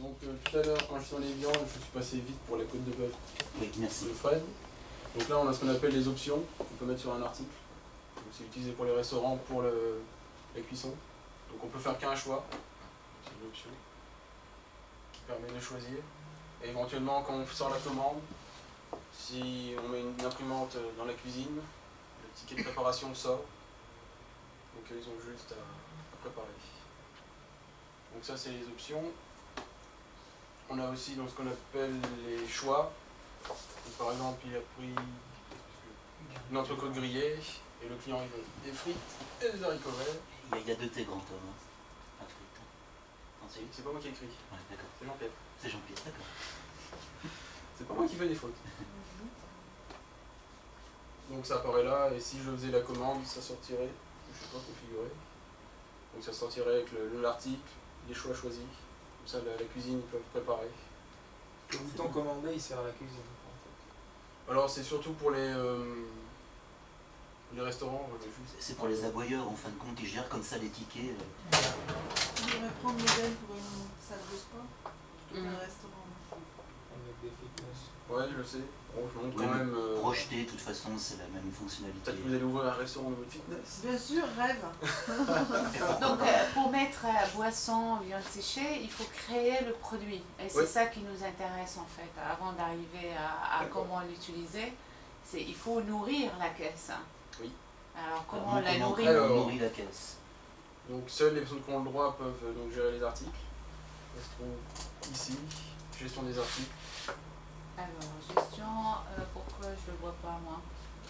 Donc tout à l'heure, quand je suis dans les viandes, je suis passé vite pour la côte de bœuf. Oui, merci. De Fred. Donc là, on a ce qu'on appelle les options, qu'on peut mettre sur un article. C'est utilisé pour les restaurants, pour la cuisson. Donc on peut faire qu'un choix. C'est une option qui permet de choisir. Et éventuellement, quand on sort la commande, si on met une imprimante dans la cuisine, le ticket de préparation sort. Donc ils ont juste à préparer. Donc ça, c'est les options. On a aussi donc, ce qu'on appelle les choix. Donc, par exemple, il a pris une entrecôte grillée et le client il veut des frites et des haricots verts. Il y a deux thés grands hommes. Hein. C'est pas moi qui ai écrit. Ouais, d'accord. C'est Jean-Pierre. C'est Jean-Pierre, d'accord. C'est pas moi qui fais des fautes. Donc ça apparaît là, et si je faisais la commande, ça sortirait. Je ne sais pas configurer. Donc ça sortirait avec l'article, les choix choisis. Comme ça, la cuisine, ils peuvent préparer. Le bouton commander, il sert à la cuisine. Alors c'est surtout pour les restaurants. C'est pour les aboyeurs, en fin de compte, ils gèrent comme ça les tickets. On devrait prendre modèle pour une salle de sport, plutôt qu'un restaurant. Avec des fitness. Ouais, je sais. Bon, je montre Oui, quand même. Projeté, de toute façon, c'est la même fonctionnalité. Peut-être que vous allez ouvrir un restaurant de fitness. Bien sûr, rêve. Donc, pour mettre boisson, viande séchée, il faut créer le produit. Et c'est ça qui nous intéresse en fait, avant d'arriver à comment l'utiliser. Il faut nourrir la caisse. Oui. Alors, comment on la nourrit? On nourrit la caisse. Donc, seules les personnes qui ont le droit peuvent donc, gérer les articles. Ça se trouve ici, gestion des articles. Alors, gestion, pourquoi je ne le vois pas moi?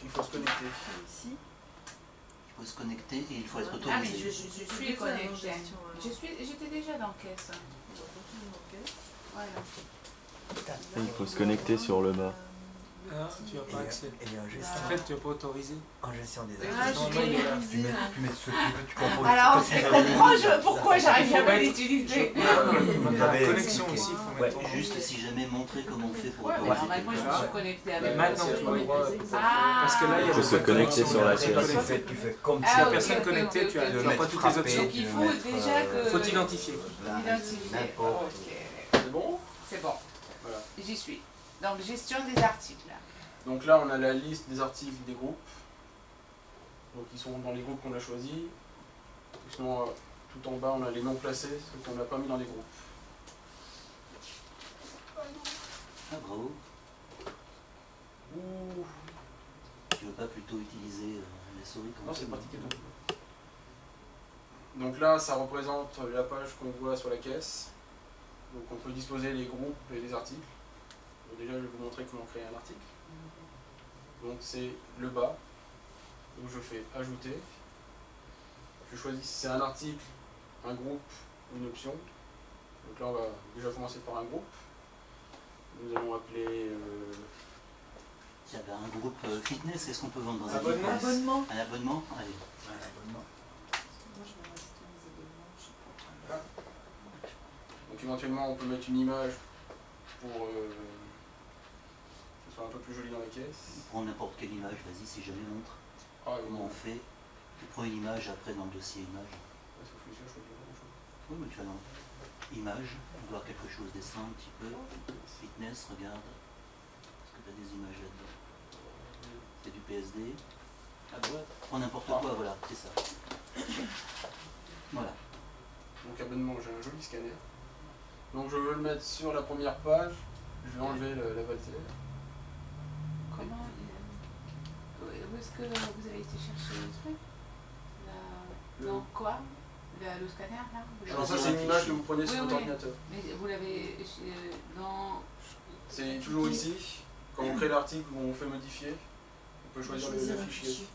Il faut se connecter. Ici. Il faut se connecter et il faut être autorisé. Ah, mais je suis connectée. J'étais déjà dans caisse. Voilà. Et il faut se connecter sur le mât. Ah, tu n'as pas accès. En En fait, tu n'es pas autorisé. En gestion des Ah, je articles. vais les Tu mets ce que tu veux, tu composes. Alors, je comprends pourquoi j'arrive jamais à l'utiliser. La connexion aussi, il faut mettre. Juste si jamais montrer comment on fait pour Ouais, autoriser. normalement, je me suis connectée avec. Maintenant, tu as le droit. Parce que là, il y a Il faut se connecter sur la caisse. Tu fais comme Ah, Si la ok, personne ok, connectée, ok, tu n'as ok. pas toutes les options. Donc, il faut déjà que. Il faut t'identifier. Identifier. Ok. C'est bon? C'est bon. Voilà. J'y suis. Donc, gestion des articles. Donc là, on a la liste des articles des groupes. Donc ils sont dans les groupes qu'on a choisis. Sinon, tout en bas, on a les non classés, ceux qu'on n'a pas mis dans les groupes. Ah, bravo. Ouh. Tu veux pas plutôt utiliser les souris comme Non, ça? c'est pratique et tout. Donc là, ça représente la page qu'on voit sur la caisse. Donc on peut disposer les groupes et les articles. Donc déjà, je vais vous montrer comment créer un article. Donc c'est le bas. Donc je fais ajouter. Je choisis si c'est un article, un groupe ou une option. Donc là, on va déjà commencer par un groupe. Nous allons appeler... Il y avait un groupe fitness, qu'est-ce qu'on peut vendre dans un Abonnement. fitness? Abonnement. Un abonnement? Allez. Moi, je vais rajouter mes abonnements, je sais pas. Donc éventuellement, on peut mettre une image pour que ce soit un peu plus joli dans la caisse. Prends n'importe quelle image, vas-y, si jamais montre. Ah, Comment on fait? Tu prends une image après dans le dossier image. Oui, mais tu vas dans image, voir quelque chose dessin un petit peu. Fitness, regarde. Est-ce que tu as des images là-dedans? C'est du PSD. Ah bah ouais. Prends n'importe quoi, voilà, c'est ça. Voilà. Donc abonnement, j'ai un joli scanner. Donc je veux le mettre sur la première page. Je vais enlever la valsère. Comment où est-ce que vous avez été chercher le truc? Non, quoi? Le scanner là? Alors ça, c'est une image que vous prenez sur votre ordinateur. Mais vous l'avez dans... C'est toujours ici. Quand on crée l'article où on fait modifier, on peut choisir le fichier.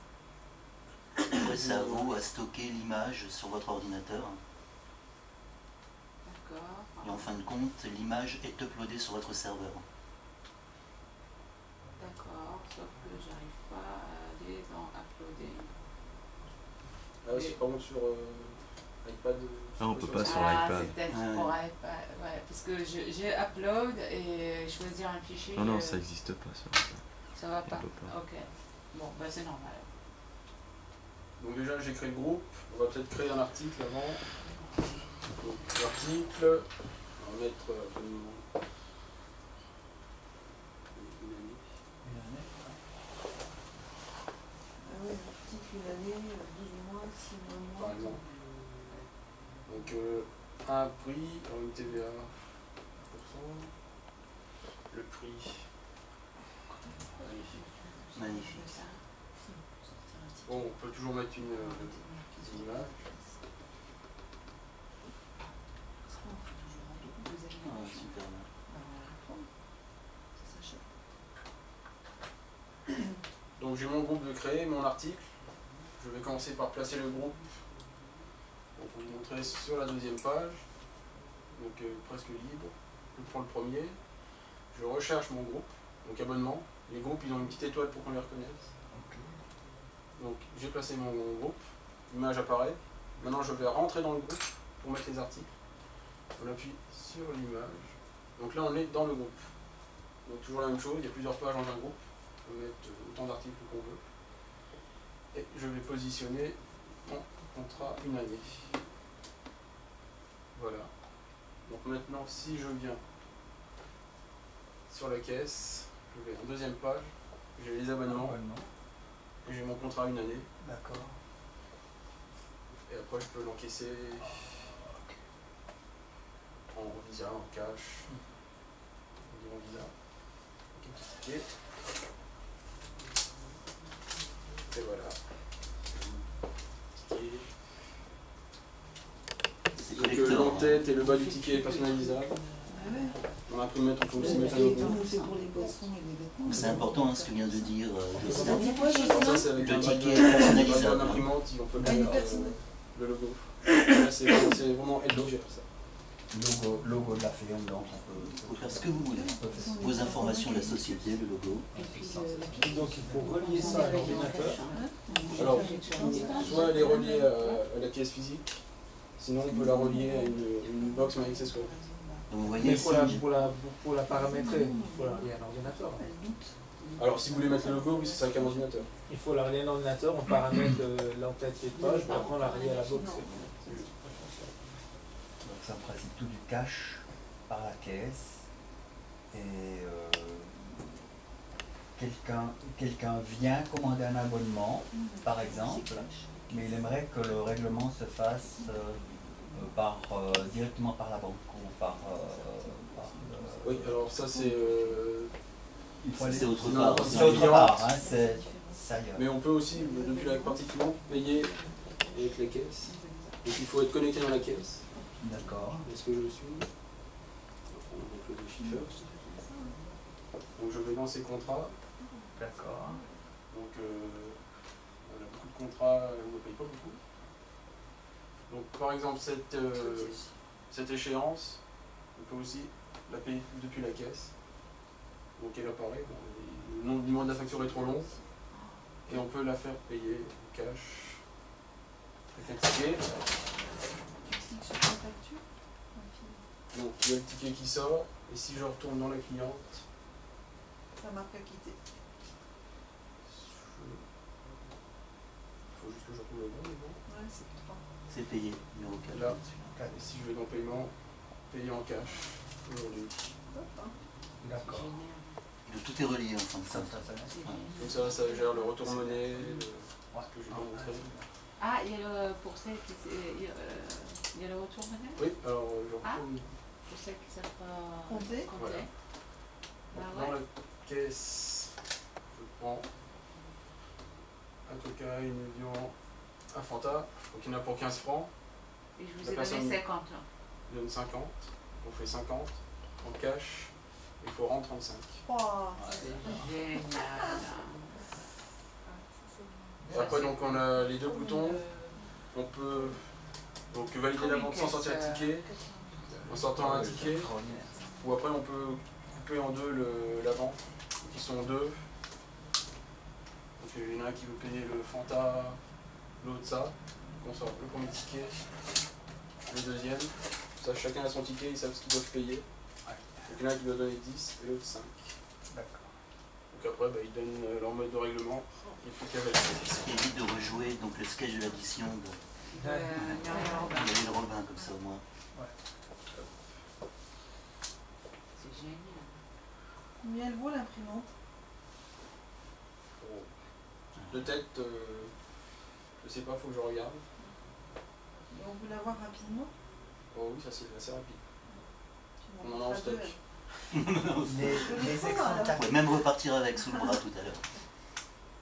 Après, c'est à vous à stocker l'image sur votre ordinateur. D'accord. Et en fin de compte, l'image est uploadée sur votre serveur. D'accord, sauf que j'arrive pas à aller dans uploader. Ah, c'est par contre sur iPad. Ah, on peut pas sur Ah, l'iPad. c'est peut-être pour iPad, ouais, parce que j'ai upload et choisir un fichier. Non, non, ça n'existe pas sur l'iPad. Ça va pas. On peut pas. Ok. Bon, bah c'est normal. Donc déjà, j'ai créé le groupe. On va peut-être créer un article avant. Donc l'article, On va mettre abonnement. Une année. Ah oui, article une année, 12 mois, 6 mois. Par exemple. Donc un prix, alors une TVA 1%, le prix. Magnifique. Bon, on peut toujours mettre une image. Ah, super bien. Donc j'ai mon groupe de créer, mon article. Je vais commencer par placer le groupe. Donc pour vous montrer sur la deuxième page. Donc presque libre. Je prends le premier. Je recherche mon groupe. Donc abonnement. Les groupes ils ont une petite étoile pour qu'on les reconnaisse. Donc j'ai placé mon groupe. L'image apparaît. Maintenant je vais rentrer dans le groupe pour mettre les articles. On appuie sur l'image. Donc là on est dans le groupe. Donc toujours la même chose, il y a plusieurs pages dans un groupe. On peut mettre autant d'articles qu'on veut. Et je vais positionner mon contrat une année. Voilà. Donc maintenant si je viens sur la caisse, je vais en deuxième page, j'ai les abonnements. Et j'ai mon contrat une année. D'accord. Et après je peux l'encaisser en Visa, en cash. En Visa. Ok, ticket. Et voilà. Ticket. C'est Donc collector. l'entête et le bas du ticket est personnalisable. On imprimette, on peut aussi mettre un logo. C'est pour les boissons et les vêtements. C'est important hein, ce que vient de dire Jocelyne. Alors ça c'est avec Le un ticket background, personnalisable. imprimante, on peut Ah, il est mettre personnel. le logo. Là c'est vraiment elle qui gère ça. Logo de la firme, donc on Vous pouvez faire ce que vous voulez. peut faire ça. Vos informations de la société, le logo. Donc il faut relier ça à l'ordinateur. Alors, soit elle est reliée à la caisse physique, sinon on peut la relier à une box My Accessoires. Donc vous Mais voyez, pour la paramétrer, il faut la relier à l'ordinateur. Alors si vous voulez mettre le logo, oui c'est avec un ordinateur. Il faut la relier à l'ordinateur, on paramètre l'entête et le page, puis après on la relie à la box. Donc c'est en principe tout du cash par la caisse. Et quelqu'un vient commander un abonnement, par exemple, mais il aimerait que le règlement se fasse directement par la banque ou par Oui, alors ça c'est... il faut aller c'est autre Non, part. c'est autre part, hein, c'est ailleurs. Mais on peut aussi, depuis la partie client, payer avec les caisses. Donc il faut être connecté dans la caisse. D'accord. Est-ce que je le suis? On va mettre le chiffre. Donc je vais lancer contrat. D'accord. Donc on a beaucoup de contrats, on ne paye pas beaucoup. Donc par exemple cette échéance, on peut aussi la payer depuis la caisse. Donc elle apparaît, bon, le numéro de la facture est trop long. Et on peut la faire payer en cash avec un ticket. Tu cliques sur ta facture. Donc il y a le ticket qui sort. Et si je retourne dans la cliente, Ça marque acquitté. il faut juste que je retrouve le bon. Ouais, c'est 3. C'est payé, numéro 4. Là, et si je vais dans paiement, payer en cash aujourd'hui. D'accord. Donc tout est relié en fin de compte. Donc ça gère le retour monnaie, ce que j'ai montré. Ah, il y a le, pour celles qui, il y a le retour monnaie Oui, alors je Ah. retourne pour celles qui ne savent pas Compter. Voilà. Bah dans ouais. la caisse. Je prends un Coca, une Evian, un Fanta. Donc il y en a pour 15 francs. Et je vous La ai personne- donné 50 là. Il donne 50. On fait 50 en cash. Il faut rendre 35. Oh, C'est génial. Et après donc on a les deux boutons. On peut donc valider la vente sans sortir le ticket, en sortant un ticket, ou après on peut couper en deux la vente, qui sont deux. Donc il y en a un qui veut payer le Fanta, l'autre ça. On sort le premier ticket, le deuxième. Ça, chacun a son ticket, ils savent ce qu'ils doivent payer. Donc il y en a un qui doit donner 10 et l'autre 5. D'accord. Donc après ils donnent leur mode de règlement. Il faut qu'à valider. Ce qui évite de rejouer donc le sketch de l'addition de Muriel Robin. Muriel Robin comme ça au moins. C'est génial. Combien elle vaut l'imprimante? De tête, je sais pas, faut que je regarde. Et on peut l'avoir rapidement? Oh oui, ça c'est assez rapide. Tu On m'en en a en mettras deux, stock. elle. Les écrans On tactiles. peut même repartir avec sous le bras tout à l'heure.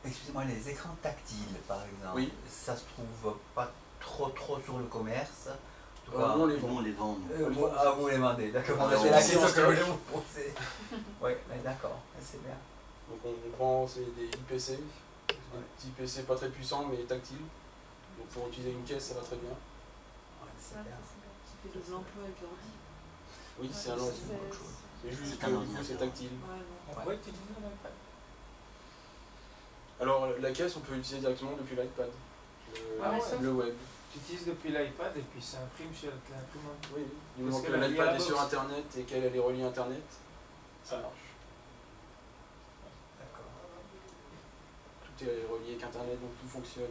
Excusez-moi, les écrans tactiles, par exemple, Oui. ça se trouve pas trop sur le commerce. En tout cas, Nous, on les Nous, vend. on les vend. vous les vendez, d'accord. Ah, C'est la on question en que je stock. voulais vous poser. Oui, d'accord, c'est bien. Donc on prend des IPC, des petits PC pas très puissants mais tactiles. Donc pour utiliser une caisse, ça va très bien. Ouais, c'est Ça, bien. c'est fait de l'emploi avec l'ordi. Oui, c'est un ordi. C'est juste C'est que un du coup ordinateur. c'est tactile. Ouais, On pourrait utiliser un iPad. Alors la caisse, on peut l'utiliser directement depuis l'iPad. Ah ouais. Le web. Tu utilises depuis l'iPad et puis ça imprime sur l'imprimante. Oui, du Parce moment que qu'elle est reliée à l'iPad la est sur box. internet et qu'elle est reliée à internet, ça marche. D'accord. Tout est relié avec internet, donc tout fonctionne.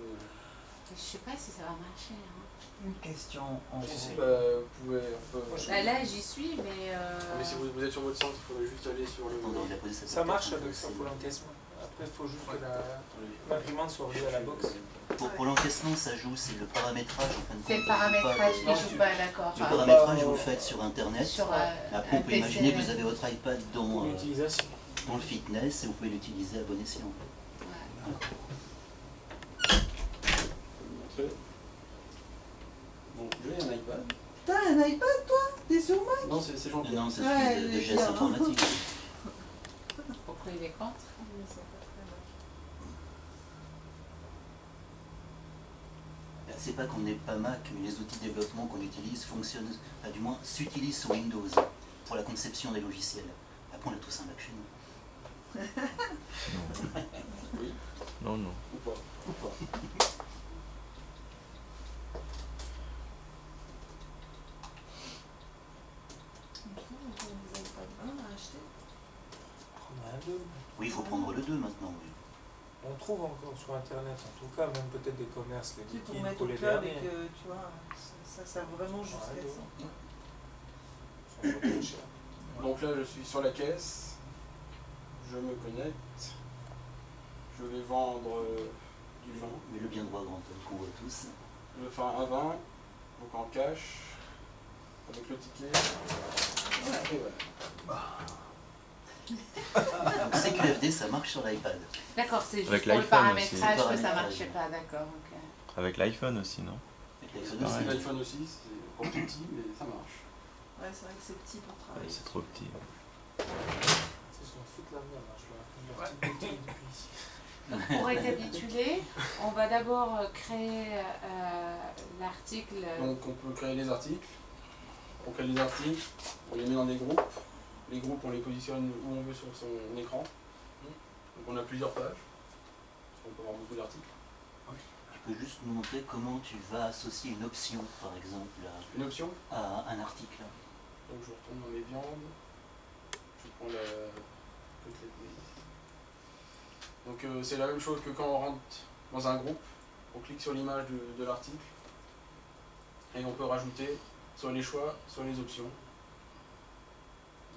Je sais pas si ça va marcher. Hein. Une question en Si, gros. vous pouvez un peu. Là, j'y suis, mais. Mais si vous êtes sur votre centre, il faudrait juste aller sur le. Attendez, il a posé cette Ça marche question, avec ça c'est- pour l'encaissement. Après, il faut juste que l'imprimante soit reliée à la box. Pour l'encaissement, ça joue, c'est le paramétrage en fin de compte. C'est le ça joue pas paramétrage le- qui joue pas, d'accord. Le Ah, paramétrage, vous le faites sur internet. Sur Après, un on peut PC. imaginer que vous avez votre iPad Pour dans l'utilisation. le fitness et vous pouvez l'utiliser à bon escient. Ouais. Très bien. Bon, j'ai un iPad. T'as un iPad, toi? T'es sur moi? Non, c'est Non, Jean-Pierre. non, c'est Ouais, celui de les GS clients. informatique. Pourquoi il est contre? C'est pas qu'on n'est pas Mac, mais les outils de développement qu'on utilise fonctionnent, enfin, du moins s'utilisent sur Windows pour la conception des logiciels. Après, on a tous un Mac chez nous. Oui, Non, non. ou pas. Ou pas. On trouve encore des iPads 1 à acheter? Prendre un deux. Oui, il faut prendre le 2 maintenant, oui. On trouve encore sur internet, en tout cas, même peut-être des commerces, des Tu sais, pour liquides mettre pour au les club et derniers. que, tu vois, ça sert vraiment juste Ouais, à donc. ça. Ils sont pas trop chers. Donc là, je suis sur la caisse. Je me connecte. Je vais vendre du vin. Mais le bien droit grand homme qu'on voit tous. Je vais faire un vin, donc en cash, avec le ticket. Et voilà. Donc CQFD, ça marche sur l'iPad. D'accord, c'est juste Avec pour le l'iPhone paramétrage aussi. que ça Paramétrage. marchait pas, d'accord. ok. Avec l'iPhone aussi, non? Avec l'iPhone pareil. aussi. L'iPhone aussi, c'est encore tout petit, mais ça marche. Ouais, c'est vrai que c'est petit pour Ouais, travailler. c'est trop petit. Je m'en fous de la merde, hein, je leur ai petite bouteille depuis ici. Donc pour récapituler, on va d'abord créer l'article. Donc on peut créer les articles. On crée les articles, on les met dans des groupes. Les groupes, on les positionne où on veut sur son écran. Donc on a plusieurs pages. On peut avoir beaucoup d'articles. Tu peux juste nous montrer comment tu vas associer une option, par exemple, Une option. à un article. Donc je retourne dans mes viandes. Je prends la côtelette maïs. Donc c'est la même chose que quand on rentre dans un groupe. On clique sur l'image de l'article. Et on peut rajouter soit les choix, soit les options.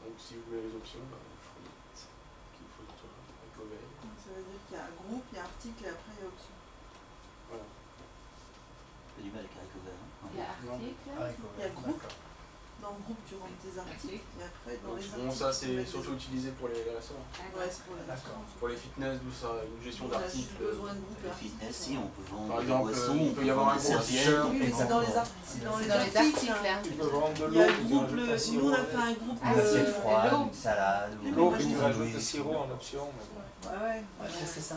Donc si vous voulez les options, il faut qu'il faut avec l'oveille. Ça veut dire qu'il y a un groupe, il y a article et après il y a option. Voilà. J'ai du mal avec Recover. Il y a article. Il y a groupe. Dans le groupe, tu rentres tes articles et après dans les articles. Bon, ça tu peux c'est mettre surtout utilisé pour les restaurants. Ouais, c'est pour les D'accord. restaurants. Pour les fitness, d'où ça, une gestion On a juste d'articles. besoin de groupe et Le articles. fitness, si, on peut vendre Par des exemple, boissons, il on peut y peut avoir vendre un des gros serviettes. t-shirt. Oui, mais c'est dans les articles. C'est dans les articles. hein. Tu peux vendre de Il y a l'eau, le tu groupe, rajoutes un nous sirop on a avec. fait un groupe Ah, Une c'est assiette froide, l'eau. une salade. Oui, mais L'eau, moi, puis je tu dis- rajoutes le sirop en option. Ouais, ouais. C'est ça.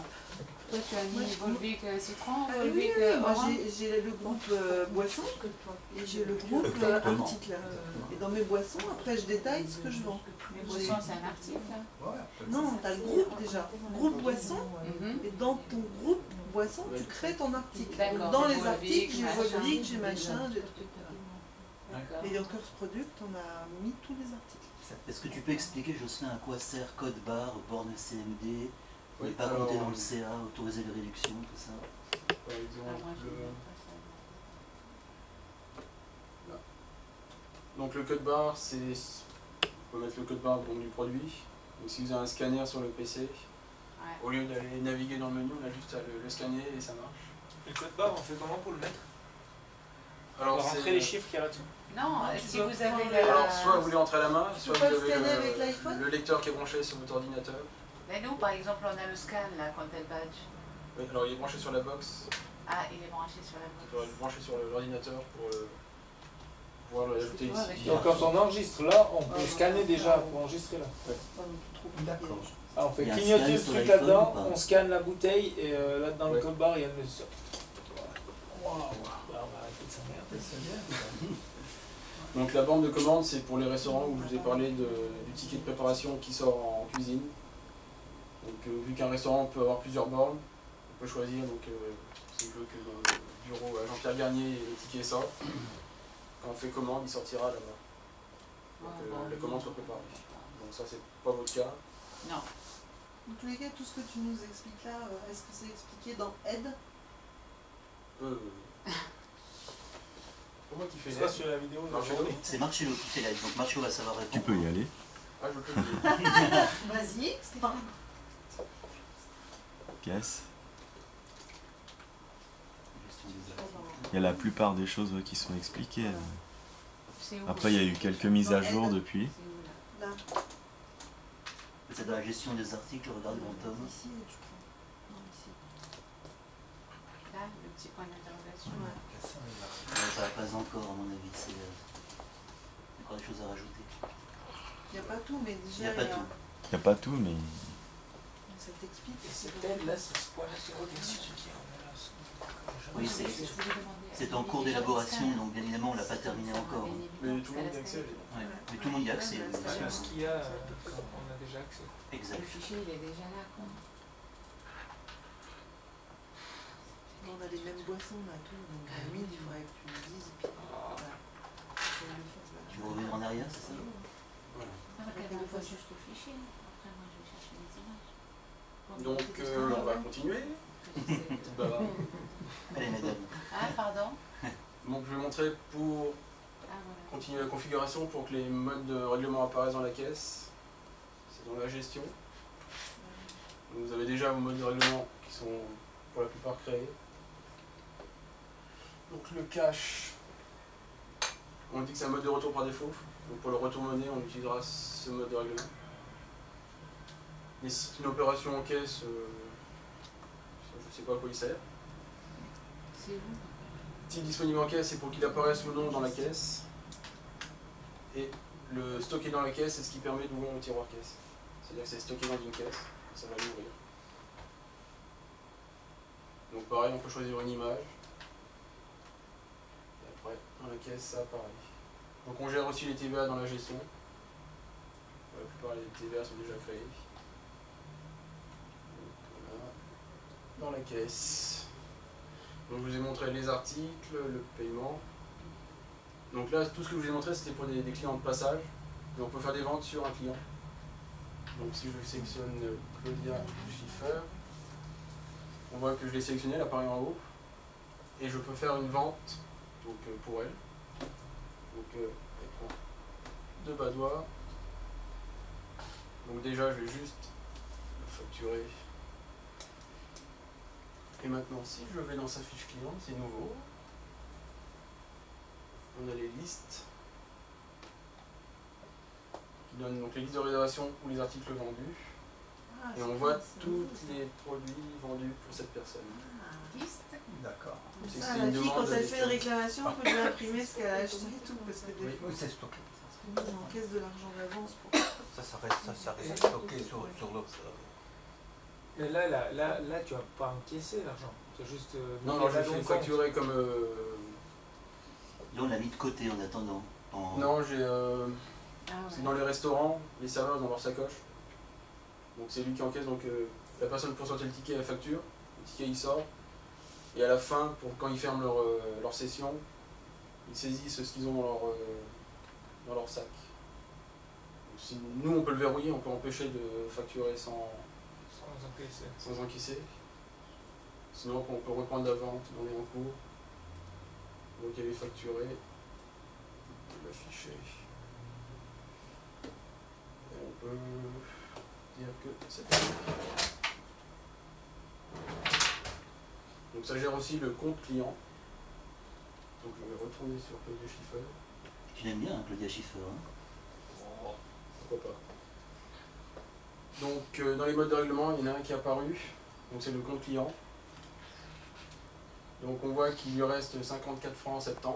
Toi, tu as mis Volvic citron, Ah oui, Volvic oui, oui, moi orange. j'ai le groupe boisson et j'ai le groupe Exactement. article. Et dans mes boissons, après je détaille ce que je vends. Les boissons, c'est un article. Non, t'as le groupe déjà. Groupe boisson. Mhm. Et dans ton groupe boisson, tu crées ton article. D'accord. Donc, dans les Volvic, articles, j'ai machin. Volvic, j'ai machin, j'ai truc. D'accord. Et Yonkers Product, on a mis tous les articles. Est-ce que tu peux expliquer, Jocelyn, à quoi sert code barre, borne CMD, Oui, ne pas alors, compter dans le CA, autoriser les réductions, tout ça? Par Ah, exemple, moi, je n'aime pas ça. donc le code barre, c'est peut mettre le code barre donc, du produit. Donc si vous avez un scanner sur le PC, Ouais. au lieu d'aller naviguer dans le menu, on a juste à le scanner et ça marche. Le code barre, on fait comment pour le mettre? On Alors, va rentrer les chiffres qu'il y a là-dessous. Non, tu si dois vous avez prendre la... alors, soit vous les rentrez à la main, soit peux vous pas le avez scanner avec l'iPhone le lecteur qui est branché sur votre ordinateur. Mais nous, par exemple, on a le scan là, quand elle badge. Oui, alors il est branché sur la box, Ah, il est branché sur la il faudra le brancher sur l'ordinateur pour pouvoir l'ajouter Tu vois, ici. avec- Donc quand on enregistre là, on peut Ah, scanner non. déjà pour enregistrer là. Pas non plus trop compliqué. D'accord. Ah, on fait Il y a un clignoter scan le sur truc l'iPhone là-dedans, ou pas on scanne la bouteille et là dans le Ouais. code barre il y a le... Waouh, on va arrêter de s'emmerder. C'est bien, ça. Donc la bande de commande, c'est pour les restaurants où je vous ai parlé du ticket de préparation qui sort en cuisine. Donc vu qu'un restaurant peut avoir plusieurs bornes, on peut choisir, donc si je veux que dans le bureau à Jean-Pierre Garnier le ticket sort, quand on fait commande, il sortira là-bas. Donc les commandes soient préparées. Donc ça c'est pas votre cas. Non. Dans tous les cas, tout ce que tu nous expliques là, est-ce que c'est expliqué dans Aide? Pour moi qui fait C'est l'aide. pas sur la vidéo, Non, non, je vais- C'est Marcello qui fait l'aide, donc Marcello va savoir répondre. Tu peux y aller. Ah je peux le dire. Vas-y, Stéphane. Pièce. Gestion des articles. Il y a la plupart des choses qui sont expliquées. C'est où? Après, il y a eu quelques mises à jour depuis. C'est où, là? Là, C'est dans la gestion des articles, regarde mon tome. ici, tu prends. Non, ici. Là, le petit point d'interrogation. Pas encore à mon avis, il y a encore des choses à rajouter. Il n'y a pas tout, mais Il n'y déjà, a pas tout. Il n'y a pas tout, mais ça t'explique. Et cette aide là, c'est ce point d'interrogation qui est en là. Oui, c'est en cours d'élaboration, donc bien évidemment on ne l'a pas terminé encore. Mais tout le monde y accède. Ouais. Mais tout le monde y a accès. Ouais, bien C'est sûr. ce qu'il y a, on a déjà accès. Exact. Le fichier, il est déjà là, quoi. On a les mêmes boissons là, tout. Donc, à la limite, il faudrait que tu nous dises. Et puis, voilà. Faut le faire, là. Tu veux revenir en arrière, c'est ça? Voilà. Regarde fois juste le fichier. Après, moi, je vais chercher les images. Donc on va continuer. Petite bavarde. Allez, mesdames. Ah, pardon. Donc je vais montrer pour Ah, voilà. continuer la configuration pour que les modes de règlement apparaissent dans la caisse. C'est dans la gestion. Donc, vous avez déjà vos modes de règlement qui sont pour la plupart créés. Donc le cache, on dit que c'est un mode de retour par défaut. Donc pour le retour monnaie, on utilisera ce mode de règlement. Et si c'est une opération en caisse, je ne sais pas à quoi il sert. C'est où? Type disponible en caisse, c'est pour qu'il apparaisse ou non dans la caisse. Et le stocké dans la caisse, c'est ce qui permet d'ouvrir le tiroir caisse. C'est-à-dire que c'est stocké dans une caisse, et ça va l'ouvrir. Donc pareil, on peut choisir une image. Et après, dans la caisse, ça apparaît. Donc on gère aussi les TVA dans la gestion. La plupart des TVA sont déjà créés. Donc, voilà. Dans la caisse. Donc je vous ai montré les articles, le paiement. Donc là, tout ce que je vous ai montré, c'était pour des clients de passage. Et on peut faire des ventes sur un client. Donc si je sélectionne Claudia Schiffer, on voit que je l'ai sélectionné, elle apparaît en haut. Et je peux faire une vente donc, pour elle. Donc elle prend 2 badois. Donc déjà, je vais juste la facturer. Et maintenant, si je vais dans sa fiche client, c'est nouveau. On a les listes qui donnent donc les listes de réservation ou les articles vendus. Ah, Et c'est on voit bien, c'est tous bien. les produits vendus pour cette personne. Liste. D'accord. Comme C'est ça, une la fille, demande quand elle de fait une réclamation, on peut lui imprimer ce qu'elle a acheté et tout. Parce que des Oui. fois, Oui, c'est stocké. on encaisse de l'argent d'avance pour. Ça reste stocké sur l'autre. Mais là, tu vas pas encaisser l'argent. Tu as juste. Non, mis non, là je dans fais le facturer comme. Là, on l'a mis de côté en attendant. Non, j'ai. Ah, C'est ouais. dans les restaurants, les serveurs dans leur sacoche. Donc c'est lui qui encaisse, donc la personne pour sortir le ticket, la facture, le ticket il sort. Et à la fin, quand ils ferment leur session, ils saisissent ce qu'ils ont dans leur sac. Donc, nous on peut le verrouiller, on peut empêcher de facturer sans encaisser. sans encaisser. Sinon on peut reprendre la vente dans les en cours. Donc il y avait facturé, on peut l'afficher. peut dire que c'est terminé. Donc ça gère aussi le compte client. Donc je vais retourner sur Claudia Schiffer. Tu l'aimes bien, hein, Claudia Schiffer, hein? Oh, pourquoi pas. Donc dans les modes de règlement, il y en a un qui est apparu. Donc c'est le compte client. Donc on voit qu'il lui reste 54 francs 70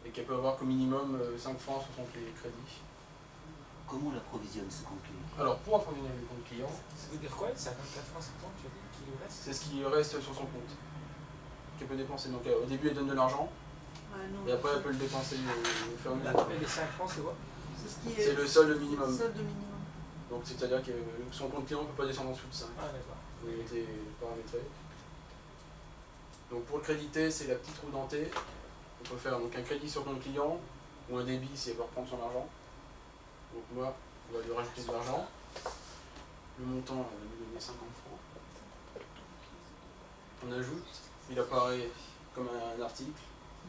et qu'elle peut avoir qu'au minimum 5 francs sur son crédit. Comment on l'approvisionne ce compte client? Alors pour approvisionner le compte client, Ça veut dire quoi? 54 francs 70, tu as dit qu'il lui reste? c'est ce qui lui reste sur son compte qu'elle peut dépenser. Donc au début elle donne de l'argent et après elle peut le dépenser au fur et à mesure. Et les 5 francs, c'est quoi? C'est le solde minimum. Solde minimum. Donc c'est-à-dire que son compte client ne peut pas descendre en dessous de 5. Ah, d'accord. Il a été paramétré. Donc pour le créditer, c'est la petite roue dentée. On peut faire donc un crédit sur compte client ou un débit si elle veut reprendre son argent. Donc moi, on va lui rajouter de l'argent. Le montant, on va lui donner 50 francs. On ajoute, il apparaît comme un article.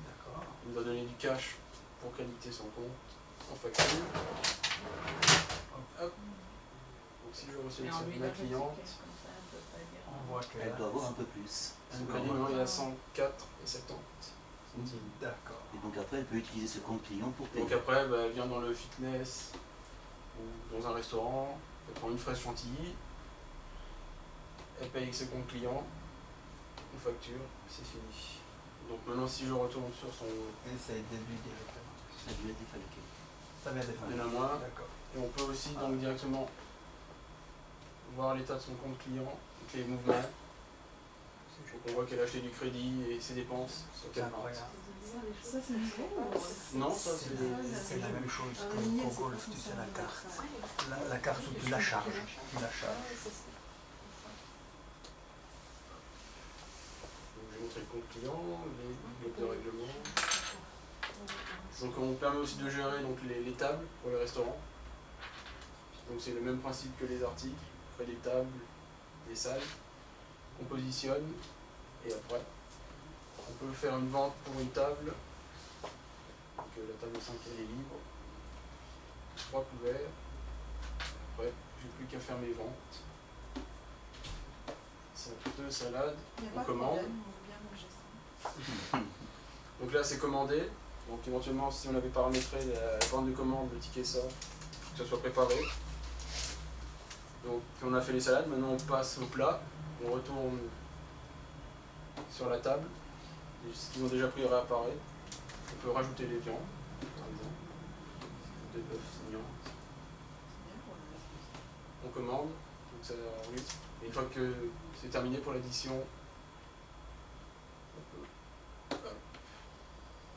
D'accord. Il nous a donné du cash pour créditer son compte. On facture. Hop. Donc si je resélectionne ma cliente, On voit que Elle doit avoir un peu plus. son crédit maintenant il est à 104 et 70 centimes. d'accord. Et donc après, elle peut utiliser ce compte client pour payer. Donc après, bah, elle vient dans le fitness ou dans un restaurant, elle prend une fraise chantilly, elle paye avec ses comptes clients, on facture, c'est fini. Donc maintenant si je retourne sur son Et c'est déduit directement. Ça lui a défalqué. Ça vient défendre. Il y en a moins. D'accord. Et on peut aussi donc directement voir l'état de son compte client, donc les mouvements. Donc on voit qu'elle a acheté du crédit et ses dépenses sur C'est quelle marque. incroyable. Ça, c'est nouveau. Non, ça c'est C'est la même chose qu'au golf, tu sais, la carte. La carte où tu la charges. Tu la charges. Donc, je vais montrer le compte client, les blocs de règlement. Donc on permet aussi de gérer donc, les tables pour les restaurants. Donc c'est le même principe que les articles, on fait des tables, des salles, on positionne et après on peut faire une vente pour une table. Donc la table 5 elle est libre. 3 couverts. Après j'ai plus qu'à faire mes ventes. C'est 2 salades, Il n'y a on pas de commande. problème, on veut bien manger ça. Donc là c'est commandé, donc éventuellement si on avait paramétré la bande de commande, le ticket sort, faut que ça soit préparé. Donc on a fait les salades, maintenant on passe au plat, on retourne sur la table, et ce qu'ils ont déjà pris réapparaît. On peut rajouter les viandes, par exemple, de bœuf saignant. C'est bien pour le- On commande, donc ça enregistre. Et une fois que c'est terminé pour l'addition,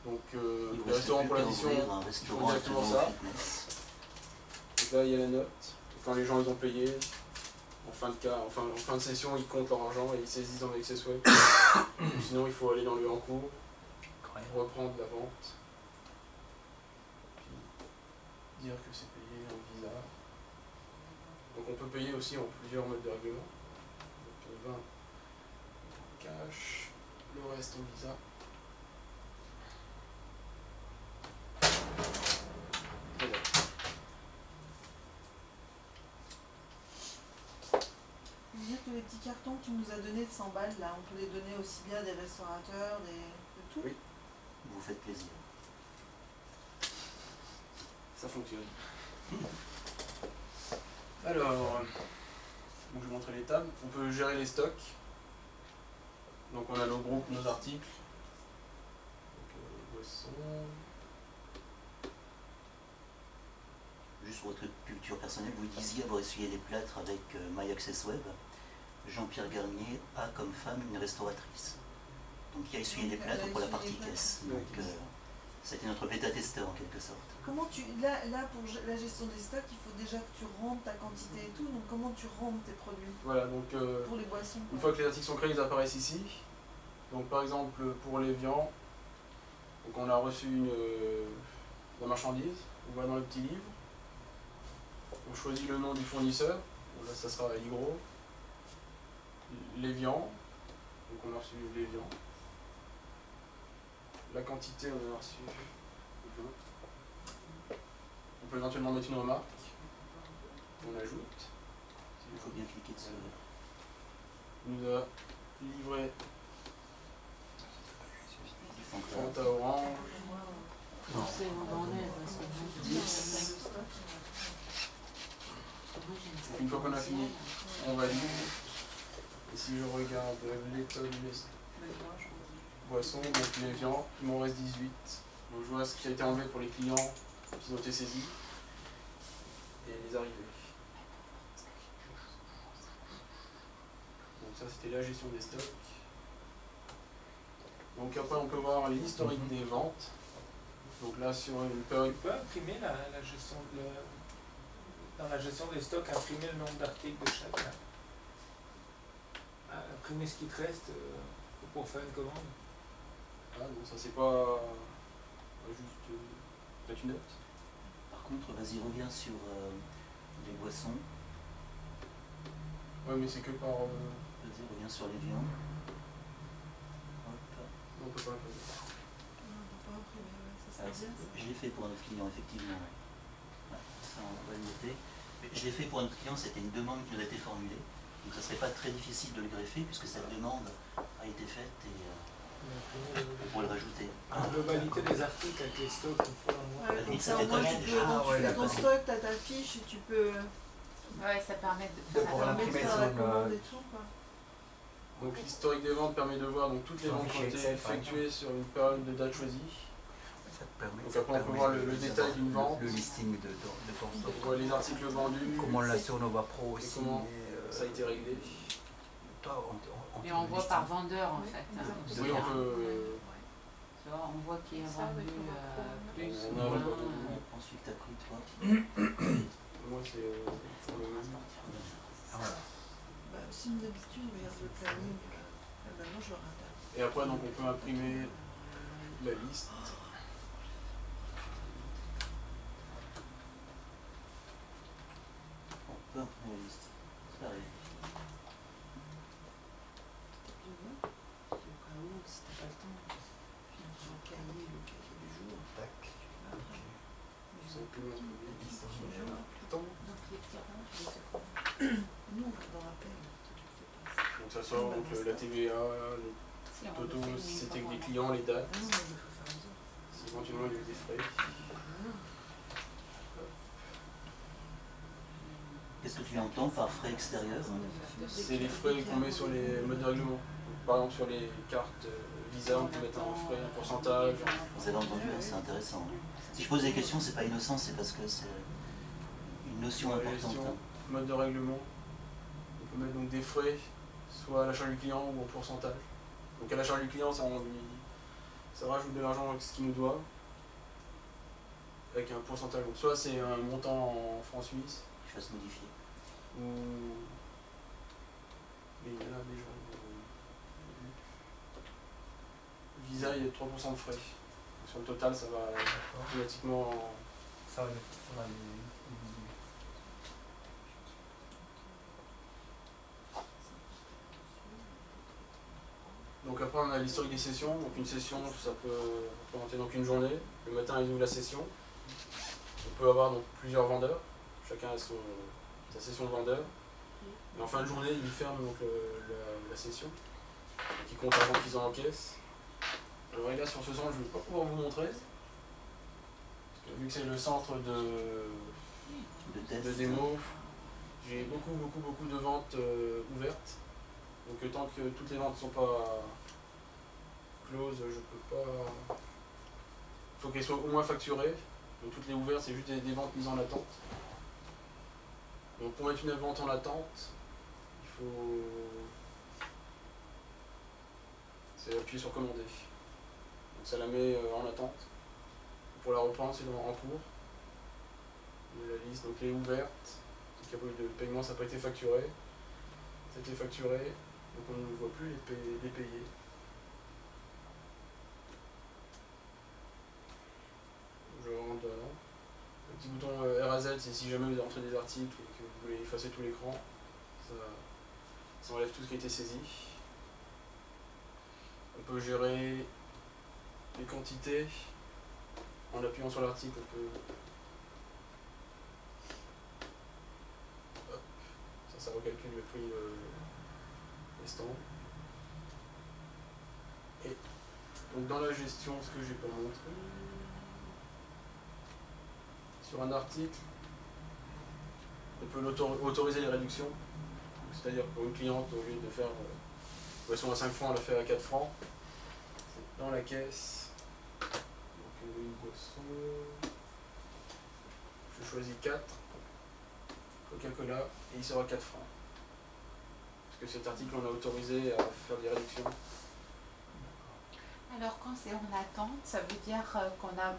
donc Il le vous reste restaurant plus pour qu'à l'addition, ouvrir un ils font restaurant exactement attenant ça. au fitness. Donc là il y a la note, et quand les gens ils ont payé, en fin de session ils comptent leur argent et ils saisissent dans l'Accessweb. Sinon il faut aller dans le en cours, reprendre la vente, puis dire que c'est payé en Visa. Donc on peut payer aussi en plusieurs modes de règlement. Donc 20 cash, le reste en Visa. Et voilà. Je veux dire que les petits cartons que tu nous as donnés de 100 balles, là, on peut les donner aussi bien à des restaurateurs, de tout. Oui. Vous faites plaisir. Ça fonctionne. Alors, donc je vais montrer les tables. On peut gérer les stocks. Donc on a nos groupes, nos articles. Donc, boissons. Juste pour votre culture personnelle, vous disiez avoir essuyé les plâtres avec My Access Web. Jean-Pierre Garnier a comme femme une restauratrice. Donc il a essuyé les plâtres pour la partie caisse. Donc ça a été notre bêta-testeur en quelque sorte. Comment tu. Là, pour la gestion des stocks, il faut déjà que tu rentres ta quantité et tout. Donc, comment tu rentres tes produits Voilà, donc pour les boissons? une fois que les articles sont créés, ils apparaissent ici. Donc par exemple pour les viands, donc on a reçu la marchandise, on va dans le petit livre, on choisit le nom du fournisseur, donc là ça sera Igro, les viands, donc on a reçu les viands, la quantité on a reçu 20. On peut éventuellement mettre une remarque, On ajoute. Il faut bien cliquer dessus. Il nous a livré Encore. fente à orange. Je sais où on est parce que moi, 10. Une fois qu'on a fini, on valide. Et si je regarde l'état des boissons, donc les viands, il m'en reste 18. Donc je vois ce qui a été enlevé pour les clients qui ont été saisis et les arrivées. Donc ça c'était la gestion des stocks. Donc après on peut voir l'historique des ventes. Donc là sur une Tu période. peux imprimer la gestion dans la gestion des stocks, imprimer le nombre d'articles de chacun. Imprimer ce qui te reste pour faire une commande. Ah non, ça c'est pas juste mettre une note. Par contre, vas-y, reviens sur les boissons. Ouais mais c'est que par. Vas-y, reviens sur les viandes. Hop. On peut pas imprimer. Non, on peut pas imprimer, ouais, ça Alors, serait bien ça. je l'ai fait pour un autre client, effectivement. Ouais, ça, on va le noter. Mais je l'ai fait pour un autre client, c'était une demande qui nous a été formulée. Donc ça ne serait pas très difficile de le greffer, puisque cette demande a été faite et on pourrait le rajouter. La globalité des articles avec les stocks, une fois dans le mois. Ouais, limite, comme ça ça, fait au moins, très tu bien peux, déjà. quand Ah, tu ouais, fais ton d'accord. stock, t'as ta fiche et tu peux Ouais, ça permet de De faire pour la l'imprimer mettre sur la une, commande et tout, quoi. Donc l'historique des ventes permet de voir donc, toutes les Sur un ventes qui ont fichier été Excel, par effectuées sur une période de date choisie. Ça te permet, Donc ça te après, on peut permet voir de- le détail d'une vente. Le listing de ton On stock. voit les articles vendus, Comment on l'a sur Nova Pro aussi. comment et, ça a été réglé. Toi, Et on voit par vendeur en fait. hein. Oui, on peut. Tu vois, on voit qui a vendu plus On ou a- moins. Prends celui que tu as pris, toi. Moi, c'est pour le même. Ah, voilà. Bah, aussi une habitude, on regarde le planning. Maintenant, je le radar. Et après, donc, on peut imprimer la liste. On peut imprimer la liste. Ça arrive. Au cas où, si t'as pas le temps, tu mets sur le cahier du jour. Tac. Après, mais C'est plus long. Donc les petits ronds, je les fais comment nous, on va dans l'appel. Toi, tu le fais pas. Donc ça sort donc, la TVA, le Si, on toto, le fait, si mais c'était pas avec des vraiment. clients, les dates. Ah non, mais il faut faire un jour. Si éventuellement il y a eu des frais. Qu'est-ce que tu entends par frais extérieurs? C'est les frais qu'on met sur les modes de règlement. Donc, par exemple sur les cartes Visa, on peut mettre un frais, un pourcentage. Vous avez entendu, hein, c'est intéressant. Si je pose des questions, c'est pas innocent, c'est parce que c'est une notion Sur la importante. gestion, hein. mode de règlement. On peut mettre donc des frais, soit à la charge du client ou en pourcentage. Donc à la charge du client, ça rajoute de l'argent avec ce qu'il nous doit, avec un pourcentage. Donc soit c'est un montant en francs suisses, Je vais se modifier. ou... Mais il y en a déjà. Visa, il y a 3% de frais. Donc, sur le total, ça va automatiquement... Ça, on a les- Donc après on a l'historique des sessions, donc une session ça peut représenter donc une journée, le matin ils ouvrent la session, on peut avoir donc plusieurs vendeurs, chacun a sa session de vendeur, et en fin de journée ils ferment donc la session, qui compte l'argent qu'ils ont en caisse. Alors et là sur ce centre je ne vais pas pouvoir vous montrer, parce que vu que c'est le centre De test. de démo, j'ai beaucoup de ventes ouvertes. Donc tant que toutes les ventes ne sont pas closes, je peux pas... Il faut qu'elles soient au moins facturées. Donc toutes les ouvertes, c'est juste des ventes mises en attente. Donc pour mettre une vente en attente, il faut... C'est appuyer sur commander. Donc ça la met en attente. Pour la reprendre, c'est en cours. On a la liste, donc les ouvertes. Donc il n'y a pas eu de paiement, ça n'a pas été facturé. Ça a été facturé. Donc on ne voit plus les payer. Je rentre dedans. Le petit bouton RAZ, c'est si jamais vous entrez des articles et que vous voulez effacer tout l'écran, ça enlève tout ce qui a été saisi. On peut gérer les quantités. En appuyant sur l'article, on peut ça recalcule le prix restant. Et donc dans la gestion, ce que j'ai pas montré, sur un article, on peut autoriser les réductions. C'est-à-dire pour une cliente, au lieu de faire boisson à 5 francs, elle la fait à 4 francs. Dans la caisse, donc une boisson, je choisis 4, Coca-Cola, et il sera 4 francs. Parce que cet article, on a autorisé à faire des réductions. Alors quand c'est en attente, ça veut dire qu'on a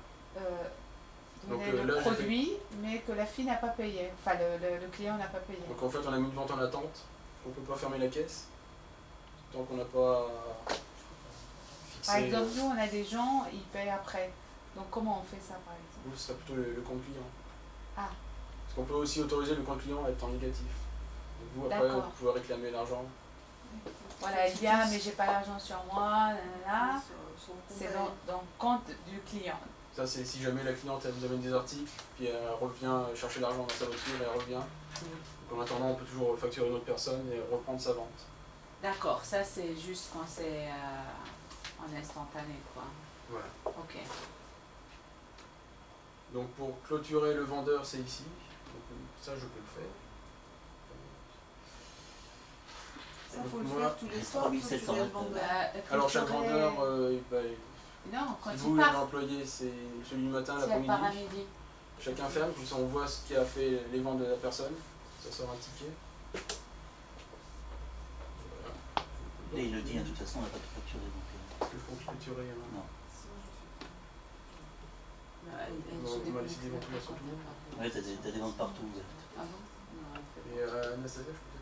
donné Donc, le là, produit, mais que la fille n'a pas payé, enfin le client n'a pas payé. Donc en fait, on a mis une vente en attente, on ne peut pas fermer la caisse, tant qu'on n'a pas fixé... Par exemple, nous on a des gens, ils payent après. Donc comment on fait ça par exemple? Vous, ce serait plutôt le compte client. Ah. Parce qu'on peut aussi autoriser le compte client à être en négatif. Donc vous, après, vous pouvez réclamer l'argent. Voilà, elle vient, mais j'ai pas l'argent sur moi, là. C'est dans le compte du client. Ça, c'est si jamais la cliente elle vous amène des articles, puis elle revient chercher l'argent dans sa voiture, elle revient. Donc en attendant, on peut toujours facturer une autre personne et reprendre sa vente. D'accord, ça c'est juste quand c'est en instantané, quoi. Voilà. Ok. Donc pour clôturer le vendeur, c'est ici. Donc ça, je peux le faire. Ça, faut Donc le faire tous les soirs, clôturer le vendeur. Alors chaque vendeur, non, quand si il vous, part, l'employé, c'est celui du matin, si elle l'après-midi. part à midi. Chacun ferme, comme ça on voit ce qui a fait les ventes de la personne. Ça sort un ticket. Et il le dit, hein, de toute façon, on n'a pas tout facturé. Est-ce que je compte clôturer Non. On va décider dans tous les sens. Ouais, t'as des ventes partout ouvertes. Ah bon? Et Anastasia, je peux peut-être...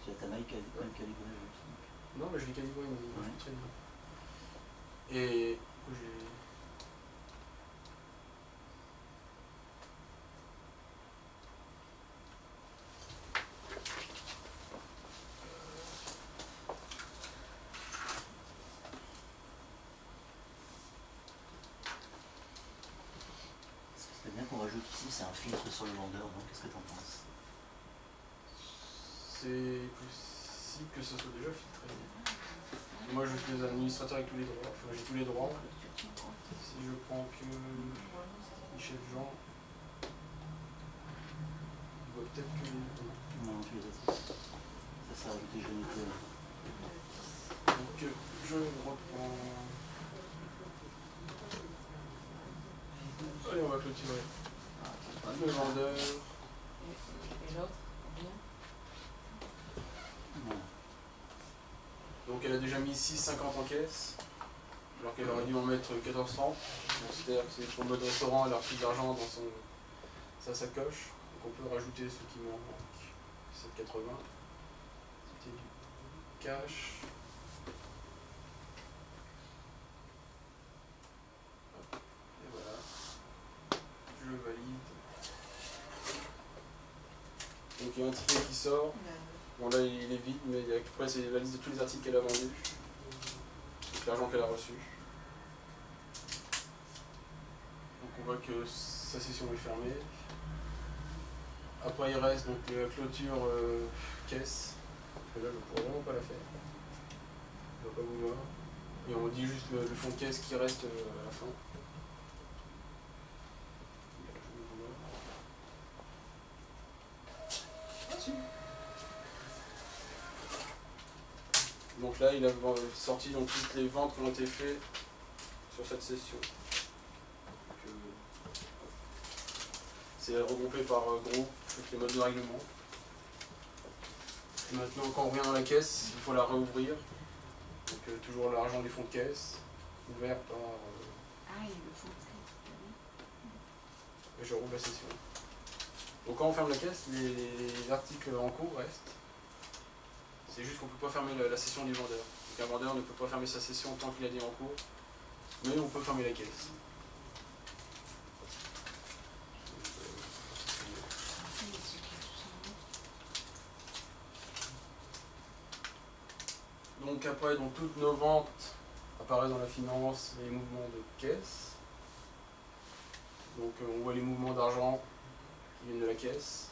Tu as ta maille calibrée aussi. Non, mais je l'ai calibré, mais il marche très bien. Et j'ai... C'est bien qu'on rajoute ici, c'est un filtre sur le vendeur, donc qu'est-ce que tu en penses? C'est possible que ce soit déjà filtré. Moi je suis administrateur avec tous les droits, enfin j'ai tous les droits. Si je prends que Michel Jean, il voit peut-être que les... Non, tu les as tous. Ça s'est rajouté jaune et bleu. Donc je reprends... Allez, on va clôturer. Le vendeur. Et l'autre? Voilà. Donc elle a déjà mis 6,50 en caisse, alors qu'elle aurait dû en mettre 14,30. Donc c'est-à-dire que c'est pour le mode restaurant, elle a reçu de l'argent dans sa sacoche. Donc on peut rajouter ce qui manque. 7,80. C'était du cash. Hop. Et voilà. Je valide. Donc il y a un ticket qui sort. Bon là il est vide, mais après c'est la liste de tous les articles qu'elle a vendus. Donc l'argent qu'elle a reçu. Donc on voit que sa session est fermée. Après il reste donc la clôture caisse. Parce que là je ne pourrais vraiment pas la faire. Je ne vais pas vouloir. Et on dit juste le fond de caisse qui reste à la fin. Donc là, il a sorti donc, toutes les ventes qui ont été faites sur cette session. C'est regroupé par groupe, avec les modes de règlement. Et maintenant, quand on revient dans la caisse, il faut la réouvrir. Donc toujours l'argent du fonds de caisse, ouvert par... Ah, il le fond de caisse. Et je rouvre la session. Donc quand on ferme la caisse, les articles en cours restent. C'est juste qu'on ne peut pas fermer la session du vendeur. Donc un vendeur ne peut pas fermer sa session tant qu'il a des en cours, mais on peut fermer la caisse. Donc après, donc, toutes nos ventes à apparaissent dans la finance les mouvements de caisse. Donc on voit les mouvements d'argent qui viennent de la caisse.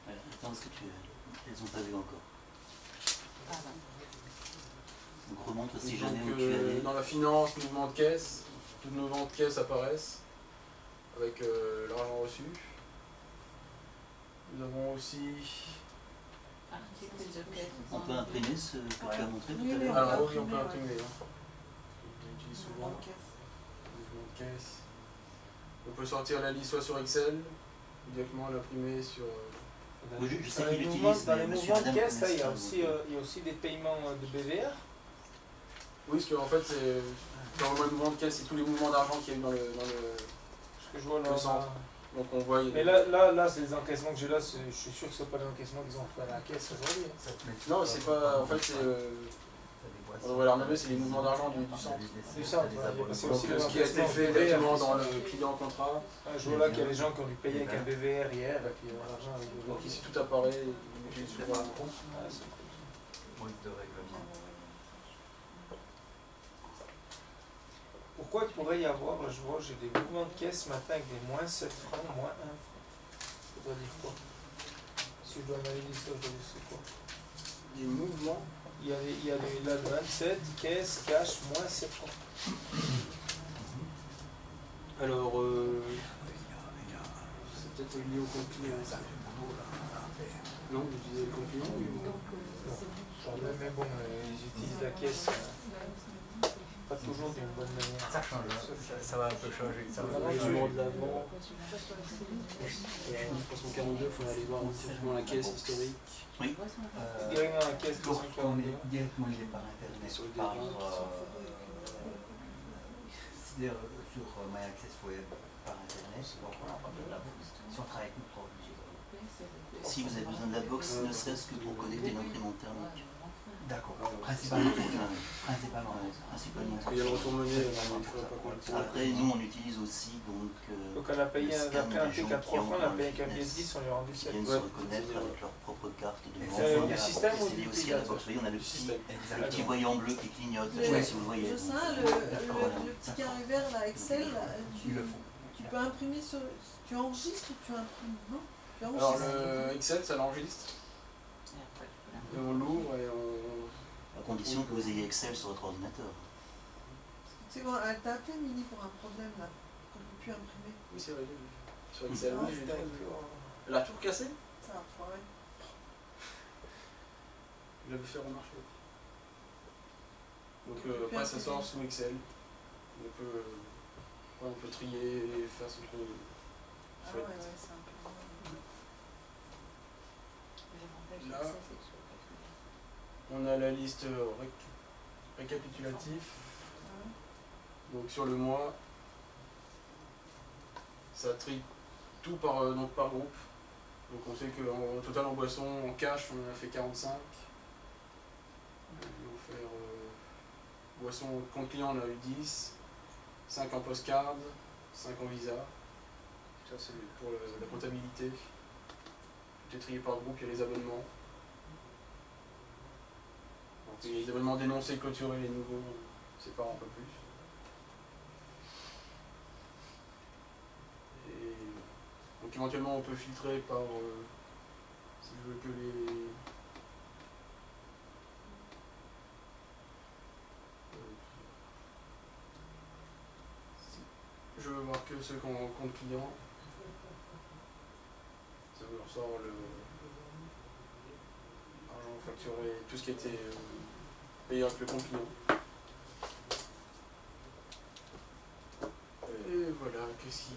Attends, parce que elles n'ont pas vu encore. Donc remonte si Donc, jamais où tu allais. dans la finance, mouvement de caisse, tous nos mouvements de caisse apparaissent avec l'argent reçu. Nous avons aussi... On peut imprimer ce que tu as montré tout à Oui, l'heure. Alors oui, on imprimer, peut ouais. imprimer. On utilise souvent Mouvement de caisse. mouvement de caisse. On peut sortir la liste soit sur Excel, ou directement l'imprimer sur... Oui, je sais Dans qu'il les utilise, mouvements, dans mais les monsieur, mouvements de madame caisse, là, il y a connaissent aussi, pas, il y a aussi des paiements de BVR. Oui, parce qu'en fait, c'est dans le mouvement de caisse, c'est tous les mouvements d'argent qu'il y a eu dans le... Ce que je vois là. Le centre. Donc on voit... Mais là, c'est les encaissements que j'ai là, je suis sûr que ce ne sont pas les encaissements qu'ils ont fait à la caisse aujourd'hui. Hein. Non, c'est pas... En fait, c'est... On voit l'armée, c'est les mouvements d'argent du centre. Du centre, ouais. C'est Donc aussi ce qui a été fait directement dans le client contrat. Je vois là qu'il y a des gens qui ont dû payer avec un BVR hier, et puis l'argent avec le Donc ici tout apparaît, j'ai souvent un compte. Pourquoi il pourrait y avoir, je vois, j'ai des mouvements de caisse ce matin avec des moins 7 francs, moins 1 franc. Ça doit dire quoi? Si je dois analyser ça, je dois dire c'est quoi? Des mouvements. Il y a là le 27, caisse, cash, moins 7 francs. Alors, c'est peut-être lié au compte client. Non, vous utilisez le compte client Mais bon, ils utilisent la caisse pas toujours d'une bonne manière. Ça change, ça va un peu changer. Ça va Le changer. numéro de l'avant. 342, il faut aller voir directement la caisse historique. Oui. Directement la caisse Pour qu'on 242. est directement lié par internet, Sur le par, débit. c'est-à-dire sur My Access Web par internet, donc on n'a pas besoin de la box. Si on travaille avec notre propre logiciel. Si vous avez besoin de la box, ne serait-ce que pour connecter l'imprimante thermique. D'accord, principalement. Principalement. Parce qu'il y a le retour monnaie, il ne faudrait pas qu'on le Après, nous, on utilise aussi donc. Donc on a payé le un scan des ticket à gens 3 qui francs, on a entrent payé dans le qu'un billet de fitness, 10, on lui a rendu qui 7. viennent Ouais. se reconnaître avec leur propre carte de C'est membre. du système ou C'est du lié aussi à la pilote? box. Oui, on a le petit, système. le petit voyant bleu qui clignote, je sais pas si vous le voyez. Je sais, Voilà. le petit carré vert là, Excel, là, Ils le font. tu peux imprimer sur. Tu enregistres ou tu imprimes? Non, tu Alors enregistres. le Excel, ça l'enregistre. Et on l'ouvre et on... À condition que vous ayez Excel sur votre ordinateur. C'est quand elle t'a appelé Mini pour un problème là, qu'on ne peut plus imprimer. Oui, c'est vrai, j'ai vu. Sur Excel, Ah, oui, j'ai vu. D'accord. Elle a tout cassé. Ça a foiré. Je l'avais fait remarcher. Donc Et puis après ça imprimer. sort sous Excel. On peut trier et faire ce qu'on Ah souhaite. ouais, c'est un peu. Là, on a la liste récapitulatif. Donc sur le mois, ça trie tout donc par groupe. Donc on sait qu'en total en boisson, en cash, on en a fait 45. On va faire boisson compte client, on a eu 10. 5 en postcard, 5 en visa. Ça c'est pour la comptabilité. Tout est trié par groupe, il y a les abonnements. Donc, il y a les abonnements dénoncés, clôturés, les nouveaux, on sépare un peu plus. Et donc éventuellement on peut filtrer par si je veux que les si je veux voir que ceux qu'on compte client, ça me ressort le argent facturé, tout ce qui était payé avec le compte client. Et voilà, est-ce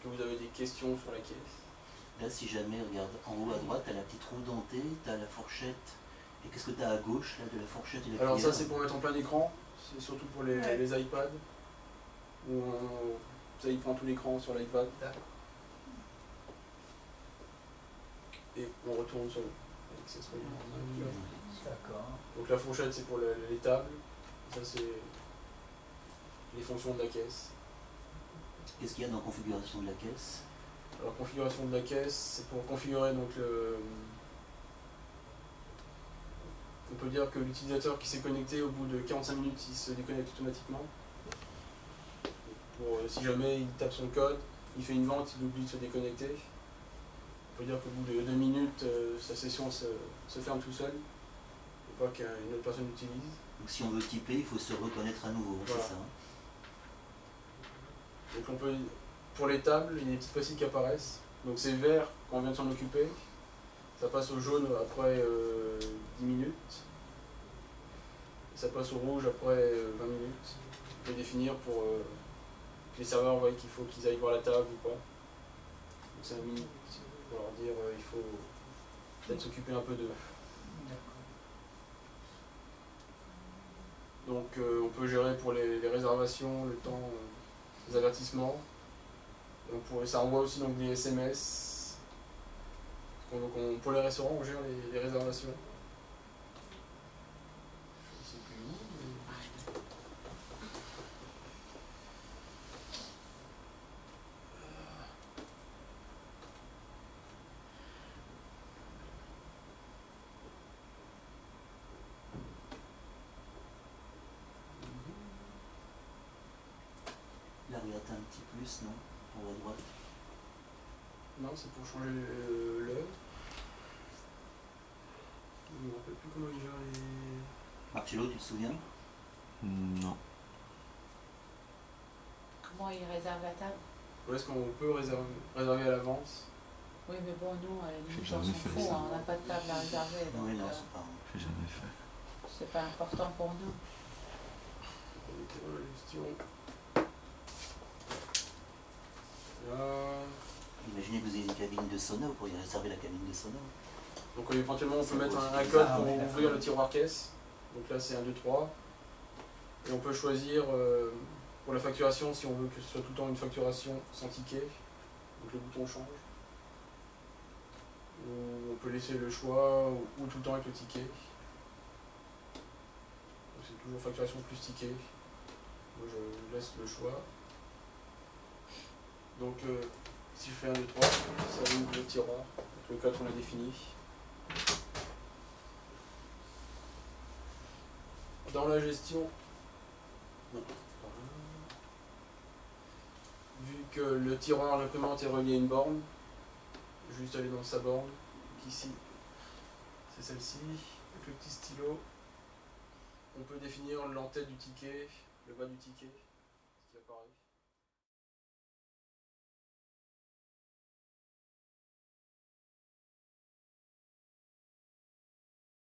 que vous avez des questions sur la caisse? Là, si jamais, regarde, en haut à droite, tu as la petite roue dentée, tu as la fourchette. Et qu'est-ce que tu as à gauche, là, de la fourchette et la Alors cuillère? ça c'est pour mettre en plein écran, c'est surtout pour les iPads, où ça y prend tout l'écran sur l'iPad. Et on retourne sur l'accessoire. D'accord. Donc la fourchette c'est pour les tables, ça c'est les fonctions de la caisse. Qu'est-ce qu'il y a dans la configuration de la caisse? Alors configuration de la caisse, c'est pour configurer donc On peut dire que l'utilisateur qui s'est connecté, au bout de 45 minutes, il se déconnecte automatiquement. Si jamais il tape son code, il fait une vente, il oublie de se déconnecter. On peut dire qu'au bout de 2 minutes, sa session se ferme tout seul. Il ne faut pas qu'une autre personne l'utilise. Donc si on veut typer, il faut se reconnaître à nouveau, Voilà. c'est ça hein? Donc on peut, pour les tables, il y a des petites précises qui apparaissent. Donc c'est vert quand on vient de s'en occuper. Ça passe au jaune après 10 minutes. Et ça passe au rouge après 20 minutes. On peut définir pour que les serveurs voient qu'il faut qu'ils aillent voir la table ou pas. Donc c'est un minute pour leur dire il faut peut-être s'occuper un peu d'eux. Donc on peut gérer pour les réservations, le temps, les avertissements. Ça envoie aussi donc des SMS. Pour les restaurants, on gère les réservations. Je sais plus où, mais... Là, regarde un petit plus, non? En haut à droite. Non, c'est pour changer l'heure. Je ne me rappelle plus comment il gère les... Marcello, tu te souviens? Non. Comment il réserve la table? Où est-ce qu'on peut réserver à l'avance? Oui, mais bon, nous, à la limite, J'ai on jamais s'en fait fout, ça. hein, on n'a pas de table à réserver. Donc, Oui, non, c'est pas... J'ai jamais fait. c'est pas important pour nous. On était dans la gestion. Là. Imaginez que vous ayez une cabine de sauna, vous pourriez réserver la cabine de sauna. Donc éventuellement on peut mettre un possible. code Ah, pour oui, d'accord. ouvrir le tiroir caisse. Donc là c'est 1, 2, 3. Et on peut choisir pour la facturation si on veut que ce soit tout le temps une facturation sans ticket. Donc le bouton change. Ou on peut laisser le choix ou tout le temps avec le ticket. Donc c'est toujours facturation plus ticket. Moi je laisse le choix. Donc si je fais 1, 2, 3, ça ouvre le tiroir. Donc le code qu'on a défini. Dans la gestion, non. Vu que le tiroir, l'imprimante est relié à une borne, juste aller dans sa borne, donc ici, c'est celle-ci, avec le petit stylo, on peut définir l'entête du ticket, le bas du ticket, ce qui apparaît.